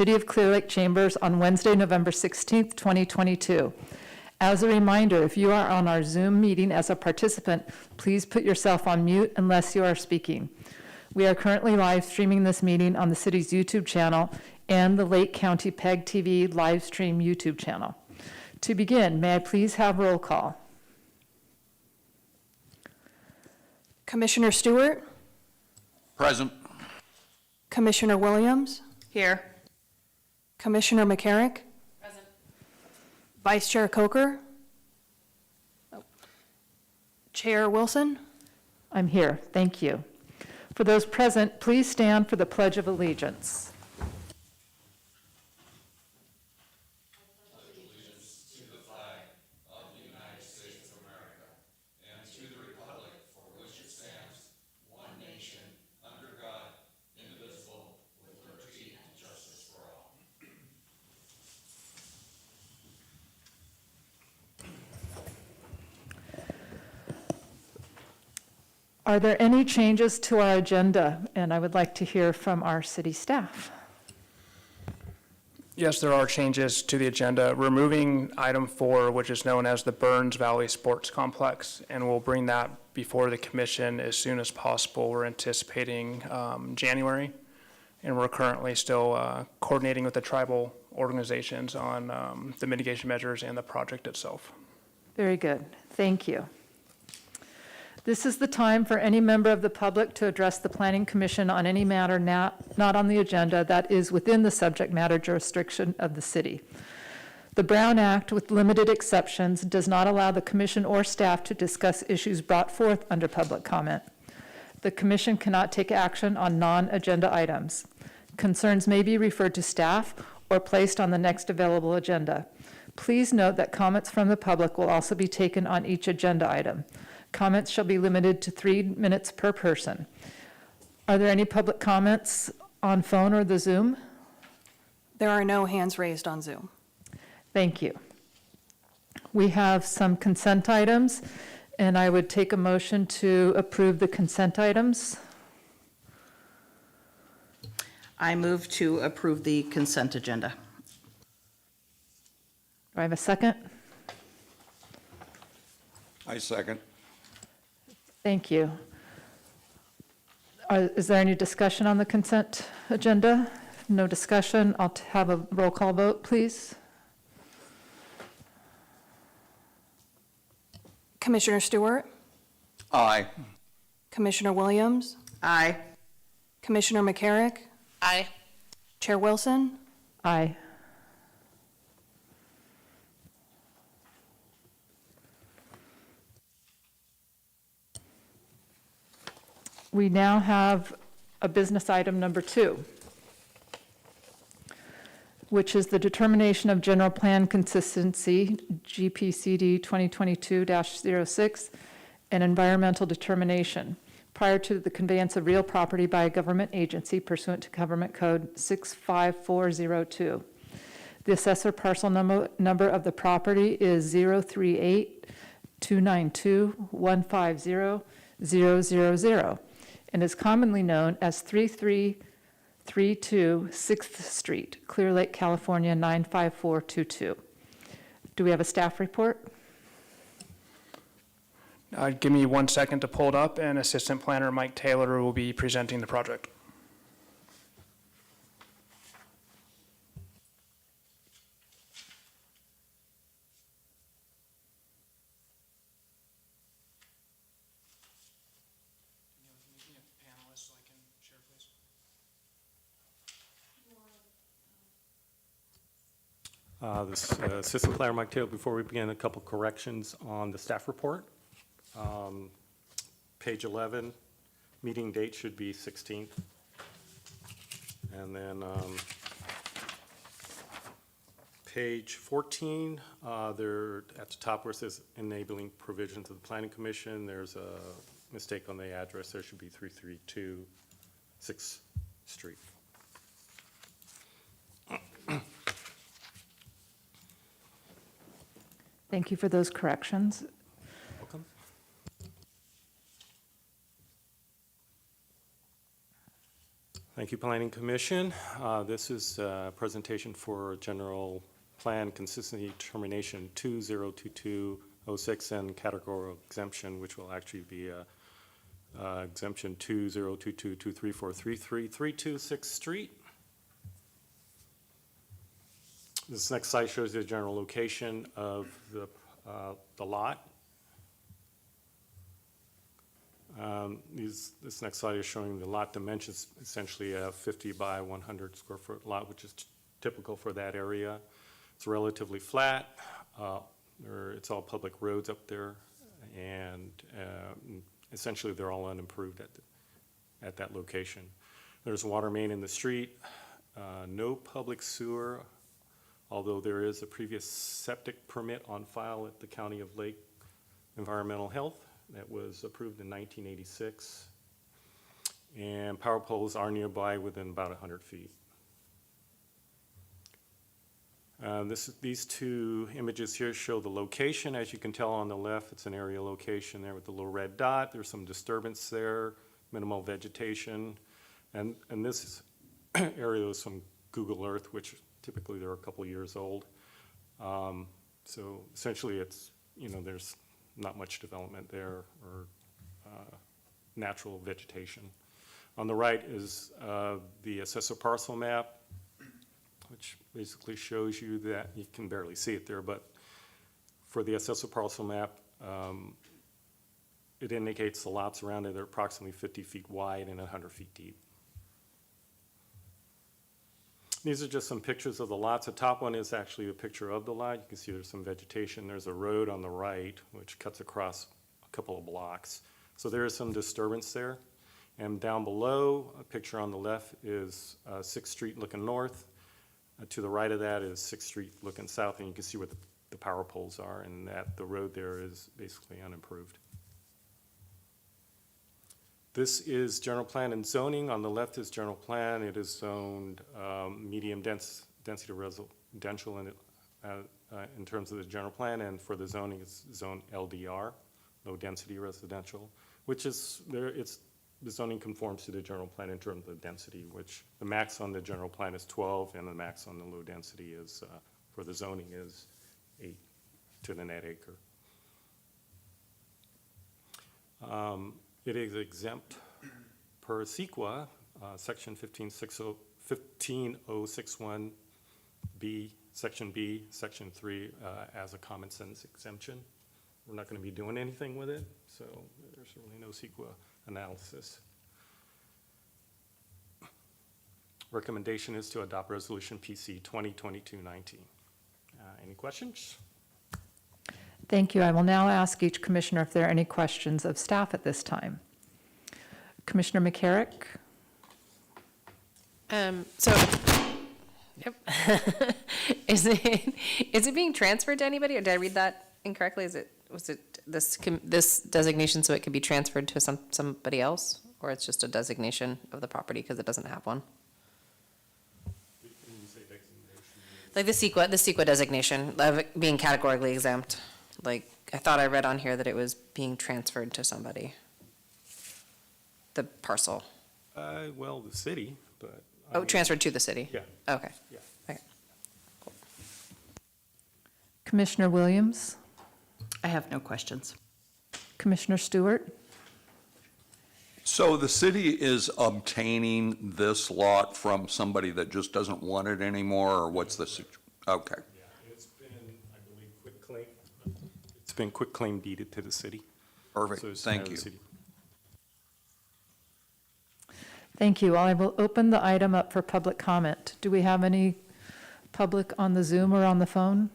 City of Clearlake Chambers on Wednesday, November 16th, 2022. As a reminder, if you are on our Zoom meeting as a participant, please put yourself on mute unless you are speaking. We are currently live streaming this meeting on the city's YouTube channel and the Lake County PEG TV live stream YouTube channel. To begin, may I please have roll call? Commissioner Stewart? Present. Commissioner Williams? Here. Commissioner McCarrick? Present. Vice Chair Coker? Chair Wilson? I'm here, thank you. For those present, please stand for the Pledge of Allegiance. Are there any changes to our agenda? And I would like to hear from our city staff. Yes, there are changes to the agenda. Removing item 4, which is known as the Burns Valley Sports Complex, and we'll bring that before the commission as soon as possible. We're anticipating January, and we're currently still coordinating with the tribal organizations on the mitigation measures and the project itself. Very good, thank you. This is the time for any member of the public to address the Planning Commission on any matter not on the agenda that is within the subject matter jurisdiction of the city. The Brown Act, with limited exceptions, does not allow the commission or staff to discuss issues brought forth under public comment. The commission cannot take action on non-agenda items. Concerns may be referred to staff or placed on the next available agenda. Please note that comments from the public will also be taken on each agenda item. Comments shall be limited to 3 minutes per person. Are there any public comments on phone or the Zoom? There are no hands raised on Zoom. Thank you. We have some consent items, and I would take a motion to approve the consent items. I move to approve the consent agenda. Do I have a second? I second. Thank you. Is there any discussion on the consent agenda? No discussion. I'll have a roll call vote, please. Commissioner Stewart? Aye. Commissioner Williams? Aye. Commissioner McCarrick? Aye. Chair Wilson? Aye. We now have a business item number 2, which is the determination of general plan consistency, GPCD 2022-06, and environmental determination prior to the conveyance of real property by a government agency pursuant to Government Code 65402. The assessor parcel number of the property is 038-292-150-000. And is commonly known as 3332 6th Street, Clear Lake, California 95422. Do we have a staff report? Give me 1 second to pull it up, and Assistant Planner Mike Taylor will be presenting the project. This Assistant Planner Mike Taylor. Before we begin, a couple corrections on the staff report. Page 11, meeting date should be 16th. And then page 14, there at the top where it says enabling provisions of the Planning Commission, there's a mistake on the address. There should be 332 6th Street. Thank you for those corrections. Welcome. Thank you, Planning Commission. This is a presentation for General Plan Consistency Determination 2022-06 and categorical exemption, which will actually be exemption 2022-234-3332 6th Street. This next slide shows the general location of the lot. This next slide is showing the lot dimensions, essentially a 50 by 100 square foot lot, which is typical for that area. It's relatively flat. It's all public roads up there, and essentially they're all unimproved at that location. There's a water main in the street, no public sewer, although there is a previous septic permit on file at the County of Lake Environmental Health that was approved in 1986. And power poles are nearby within about 100 feet. These two images here show the location. As you can tell on the left, it's an area location there with the little red dot. There's some disturbance there, minimal vegetation. And this area is from Google Earth, which typically they're a couple years old. So essentially it's, there's not much development there or natural vegetation. On the right is the assessor parcel map, which basically shows you that, you can barely see it there, but for the assessor parcel map, it indicates the lots around it are approximately 50 feet wide and 100 feet deep. These are just some pictures of the lots. The top one is actually a picture of the lot. You can see there's some vegetation. There's a road on the right, which cuts across a couple of blocks. So there is some disturbance there. And down below, a picture on the left is 6th Street looking north. To the right of that is 6th Street looking south, and you can see where the power poles are, and that the road there is basically unimproved. This is general plan and zoning. On the left is general plan. It is zoned medium density residential in terms of the general plan, and for the zoning, it's zone LDR, low density residential, which is the zoning conforms to the general plan in terms of density, which the max on the general plan is 12, and the max on the low density is for the zoning is 8 to the net acre. It is exempt per SEQA, section 15061B, section B, section 3, as a common sense exemption. We're not going to be doing anything with it, so there's really no SEQA analysis. Recommendation is to adopt resolution PC 2022-19. Any questions? Thank you. I will now ask each commissioner if there are any questions of staff at this time. Commissioner McCarrick? Yep. Is it being transferred to anybody, or did I read that incorrectly? Was it this designation so it could be transferred to somebody else, or it's just a designation of the property because it doesn't have one? Like the CEQA designation of it being categorically exempt. Like, I thought I read on here that it was being transferred to somebody. The parcel. Well, the city, but. Transferred to the city? Yeah. Okay. Yeah. Okay. Commissioner Williams? I have no questions. Commissioner Stewart? So the city is obtaining this lot from somebody that just doesn't want it anymore, or what's the situation? Okay. Yeah, it's been, I believe, quitclaim. It's been quitclaim deeded to the city. Perfect. So it's Thank now the you. city. Thank you. I will open the item up for public comment. Do we have any public on the Zoom or on the phone?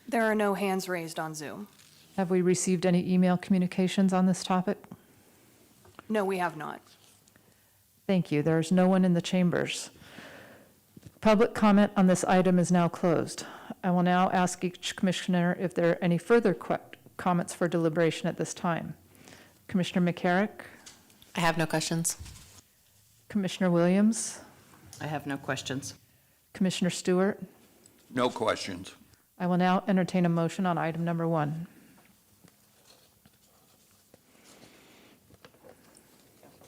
There are no hands raised on Zoom. Have we received any email communications on this topic? No, we have not. Thank you. There's no one in the chambers. Public comment on this item is now closed. I will now ask each commissioner if there are any further comments for deliberation at this time. Commissioner McCarrick? I have no questions. Commissioner Williams? I have no questions. Commissioner Stewart? No questions. I will now entertain a motion on item number 1.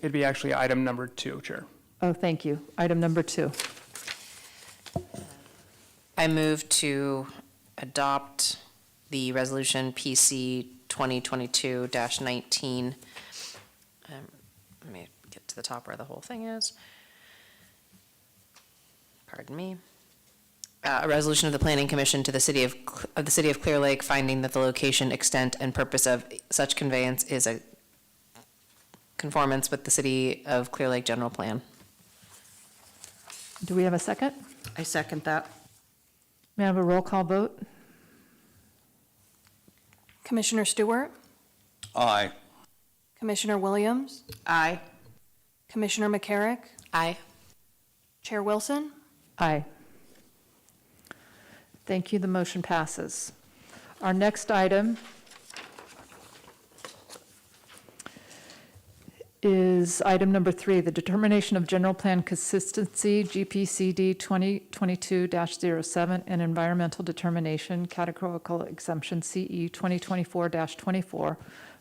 It'd be actually item number 2, Chair. Oh, thank you. Item number 2. I move to adopt the resolution PC 2022-19. Let me get to the top where the whole thing is. Pardon me. A resolution of the Planning Commission to the City of Clearlake, finding that the location, extent, and purpose of such conveyance is a conformance with the City of Clearlake General Plan. Do we have a second? I second that. May I have a roll call vote? Commissioner Stewart, Aye. Commissioner Williams, Aye. Commissioner McCarrick, Aye. Chair Wilson. Aye. Thank you. The motion passes. Our next item is item number 3, the determination of general plan consistency, GPCD 2022-07, and environmental determination, categorical exemption CE 2024-24,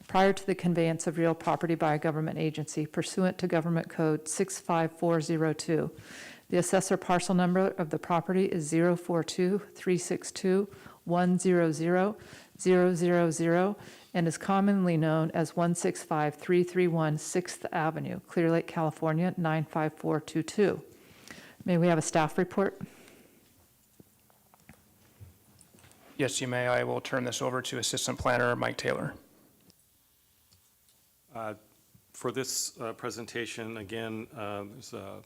prior to the conveyance of real property by a government agency pursuant to Government Code 65402. The assessor parcel number of the property is 042-362-100-000 and is commonly known as 165331 6th Avenue, Clearlake, California, 95422. May we have a staff report? Yes, you may. I will turn this over to Assistant Planner Mike Taylor. For this presentation, again, there's a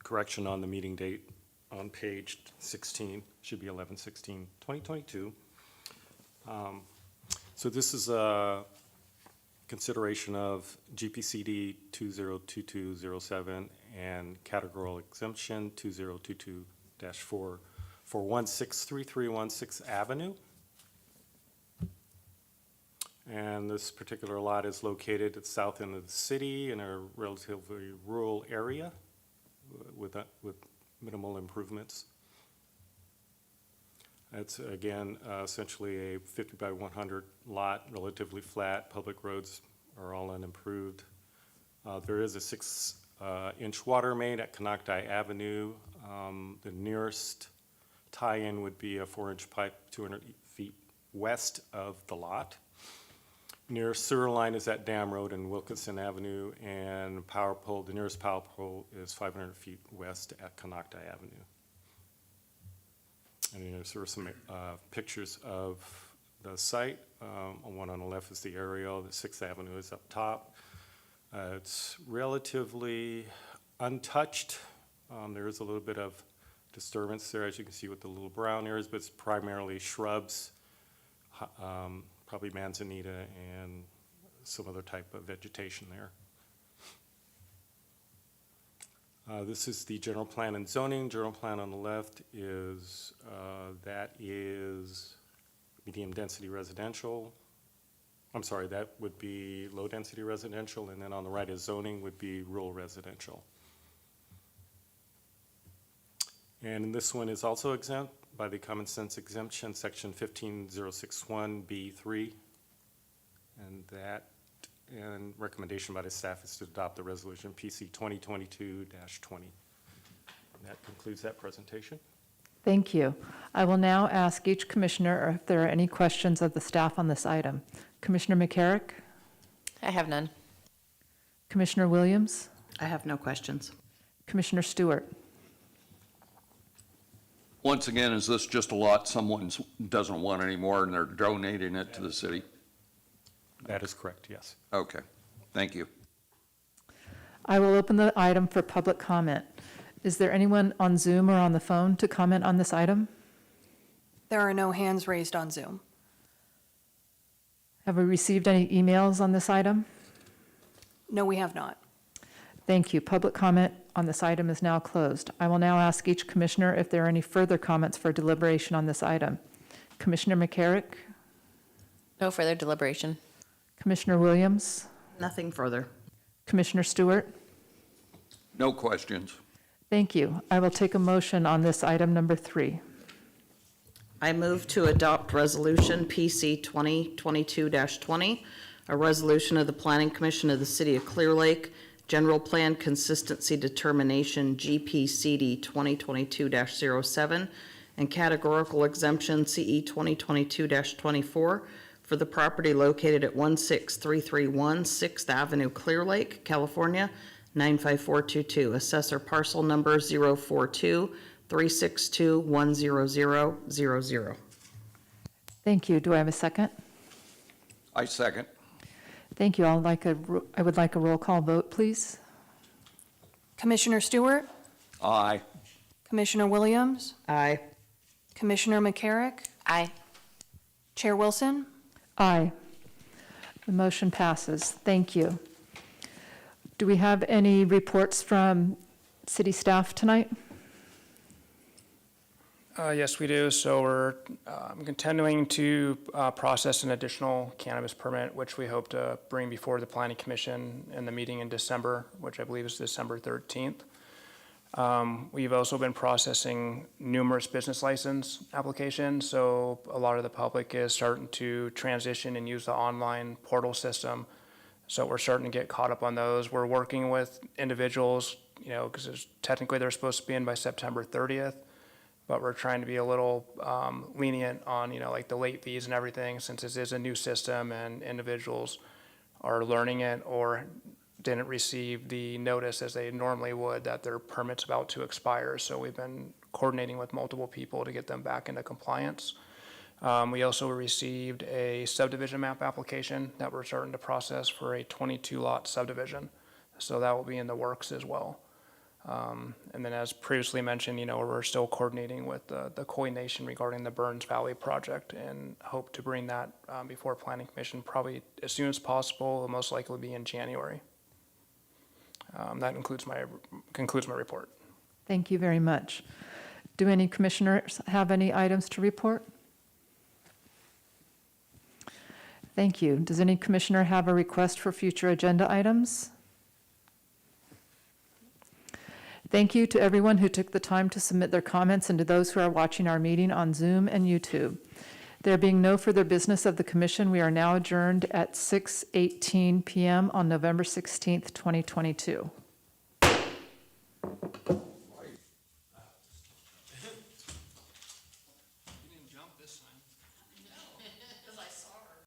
correction on the meeting date on page 16, should be 11/16/2022. So this is a consideration of GPCD 202207 and categorical exemption 2022-4 for 163316 6th Avenue. And this particular lot is located at the south end of the city in a relatively rural area with minimal improvements. It's, again, essentially a 50 by 100 lot, relatively flat. Public roads are all unimproved. There is a 6-inch water main at Canocti Avenue. The nearest tie-in would be a 4-inch pipe 200 feet west of the lot. Nearest sewer line is at Dam Road and Wilkinson Avenue, and power pole, the nearest power pole is 500 feet west at Canocti Avenue. And there are some pictures of the site. One on the left is the aerial. The 6th Avenue is up top. It's relatively untouched. There is a little bit of disturbance there, as you can see with the little brown areas, but it's primarily shrubs, probably manzanita and some other type of vegetation there. This is the general plan and zoning. General plan on the left is, that is medium density residential. I'm sorry, that would be low density residential, and then on the right is zoning would be rural residential. And this one is also exempt by the common sense exemption, section 15061B3. And recommendation by the staff is to adopt the resolution PC 2022-20. That concludes that presentation. Thank you. I will now ask each commissioner if there are any questions of the staff on this item. Commissioner McCarrick? I have none. Commissioner Williams? I have no questions. Commissioner Stewart? Once again, is this just a lot someone doesn't want anymore and they're donating it to the city? That is correct, yes. Okay, thank you. I will open the item for public comment. Is there anyone on Zoom or on the phone to comment on this item? There are no hands raised on Zoom. Have we received any emails on this item? No, we have not. Thank you. Public comment on this item is now closed. I will now ask each commissioner if there are any further comments for deliberation on this item. Commissioner McCarrick? No further deliberation. Commissioner Williams? Nothing further. Commissioner Stewart? No questions. Thank you. I will take a motion on this item number 3. I move to adopt resolution PC 2022-20, a resolution of the Planning Commission of the City of Clearlake General Plan Consistency Determination, GPCD 2022-07, and Categorical Exemption, CE 2022-24, for the property located at 16331 6th Avenue, Clearlake, California, 95422. Assessor parcel number 042-362-10000. Thank you. Do I have a second? I second. Thank you. I would like a roll call vote, please. Commissioner Stewart, Aye. Commissioner Williams, Aye. Commissioner McCarrick, Aye. Chair Wilson. Aye. The motion passes. Thank you. Do we have any reports from city staff tonight? Yes, we do. So we're continuing to process an additional cannabis permit, which we hope to bring before the Planning Commission in the meeting in December, which I believe is December 13th. We've also been processing numerous business license applications, so a lot of the public is starting to transition and use the online portal system. So we're starting to get caught up on those. We're working with individuals, because technically they're supposed to be in by September 30th, but we're trying to be a little lenient on, like the late fees and everything, since this is a new system and individuals are learning it or didn't receive the notice as they normally would that their permit's about to expire. So we've been coordinating with multiple people to get them back into compliance. We also received a subdivision map application that we're starting to process for a 22-lot subdivision. So that will be in the works as well. And then as previously mentioned, we're still coordinating with the Koi Nation regarding the Burns Valley project and hope to bring that before Planning Commission probably as soon as possible. It'll most likely be in January. That concludes my report. Thank you very much. Do any commissioners have any items to report? Thank you. Does any commissioner have a request for future agenda items? Thank you to everyone who took the time to submit their comments and to those who are watching our meeting on Zoom and YouTube. There being no further business of the commission, we are now adjourned at 6:18 p.m. on November 16th, 2022.